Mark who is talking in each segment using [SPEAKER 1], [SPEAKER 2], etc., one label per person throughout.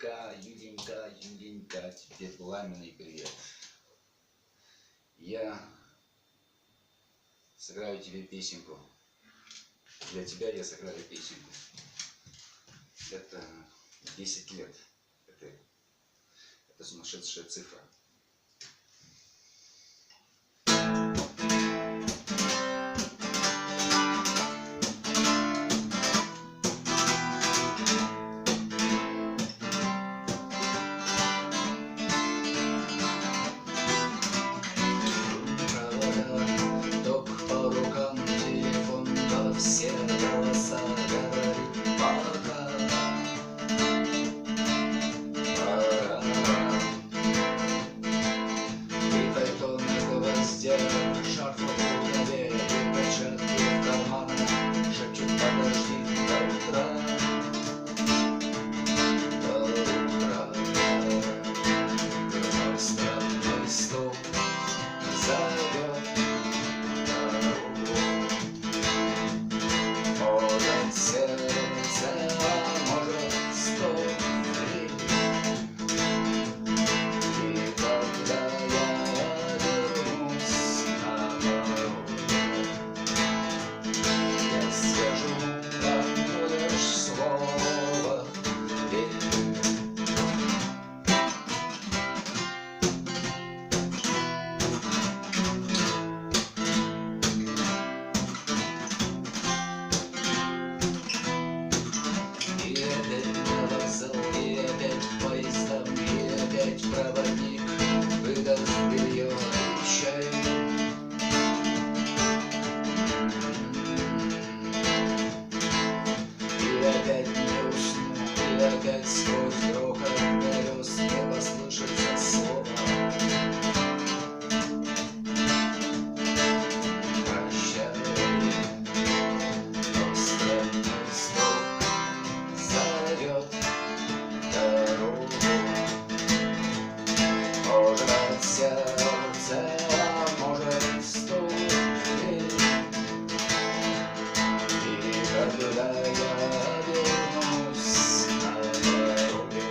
[SPEAKER 1] Юденька, тебе пламенный привет. Я сыграю тебе песенку. Для тебя я сыграю песенку. Это 10 лет. Это сумасшедшая цифра.
[SPEAKER 2] Все голоса говорит пока, пора. И пальто на гвоздях, шарф в голове, и перчатки в карманах шепчут: подожди до утра, до утра. Но странный стук зовет дорогу. Может, сердце, а может, стопли. И когда я вернусь на дорогу, я скажу одно лишь слово: верь. И опять на вокзал, и опять поездом, и опять проводник выдаст белье и чай. И опять не усну, и опять сквозь грохот колес не послышится слова. Прощай, но странный стук зовет дорогу. Может, сердце, а может, ступни. И когда я вернусь на дороге,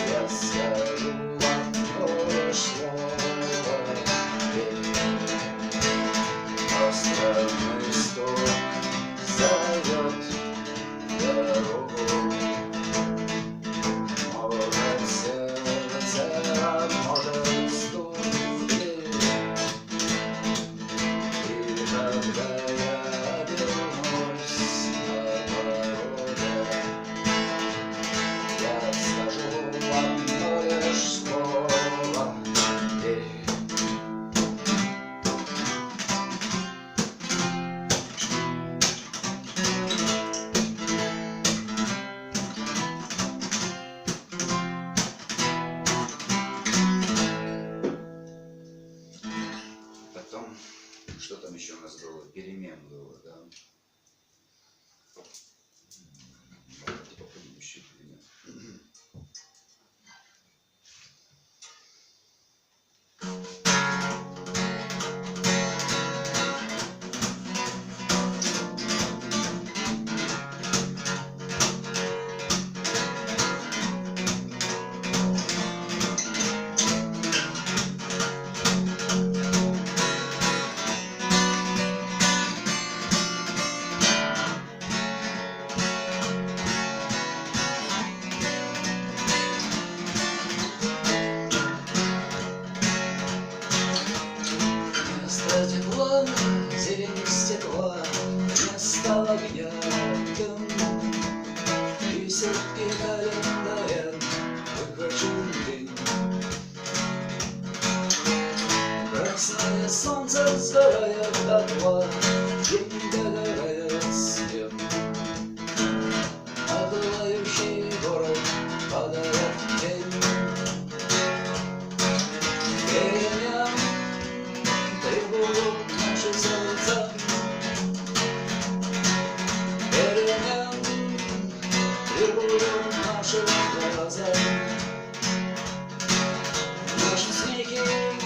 [SPEAKER 2] я скажу одно лишь слово: верь. Но странный стук зовет дорогу. Может, сердце, а может, ступни. И когда я вернусь на дороге, я скажу одно лишь слово: верь.
[SPEAKER 1] Потом, что там еще у нас было? Перемен было, да? Давайте попробуем еще перемен.
[SPEAKER 2] Вместо тепла зелень стекла, вместо огня дым. И сутки календаря выхожу день. Красное солнце сгорает дотла, день догорает свет. А пылающий город падает тень. Перемен требуют наши сердца. Перемен требуют наши глаза. Наши смехи,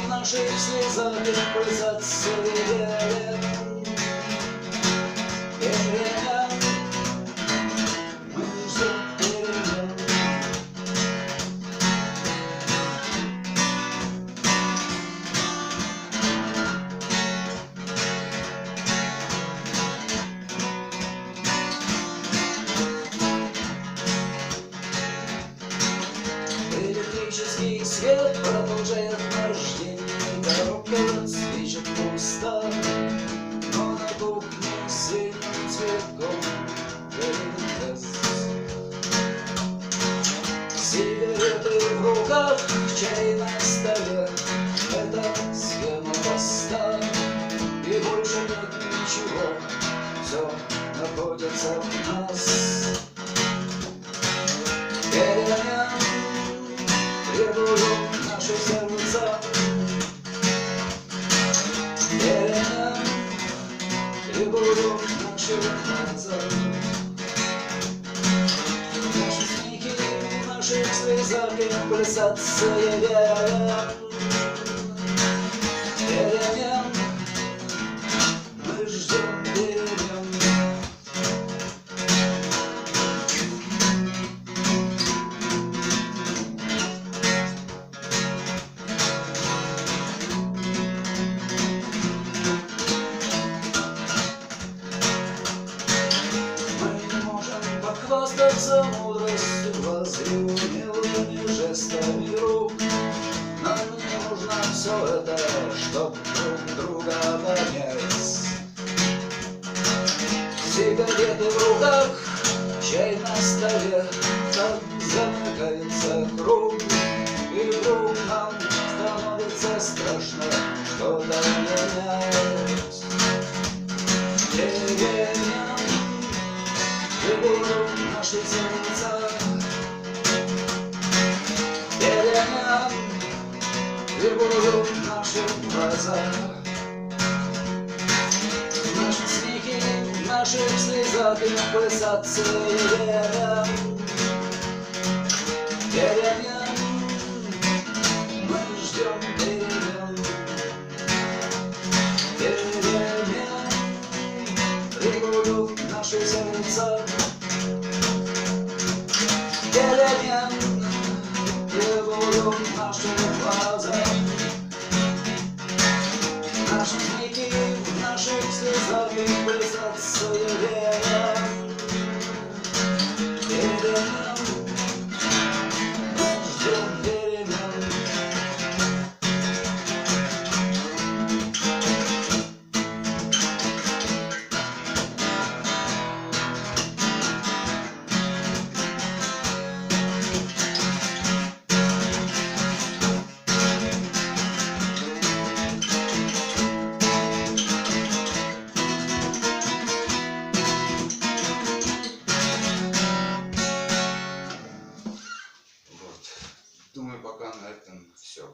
[SPEAKER 2] наши слезы пыльзат суеверен. Перемен, мы ждем перемен. продолжает рождение. Коробка спичек пуста, но на кухне синим цветком горит газ. Сигареты в руках, чай на столе. Это схема поста, и больше нет ничего. Все находится в нас. Перемен требуют наши сердца. Перемен требуют наши глаза. Наши смехи, наши слезы, пульсация вен. Перемен мы ждем перемен. Хвастаться мудростью глаз и умелыми жестами рук. Нам не нужно все это, чтоб друг друга понять. Сигареты в руках, чай на столе, так замыкается круг. И вдруг нам становится страшно что-то менять. Перемен требуют наши сердца. Перемен требуют наши глаза. Наши смехи, наши слезы, пульсации вен. Перемен мы ждем перемен. Перемен требуют наши сердца. Перемен требуют наши глаза. Наши смехи, в наших слезах пульсация вен. Перемен мы ждем перемен.
[SPEAKER 1] Думаю, пока на этом все.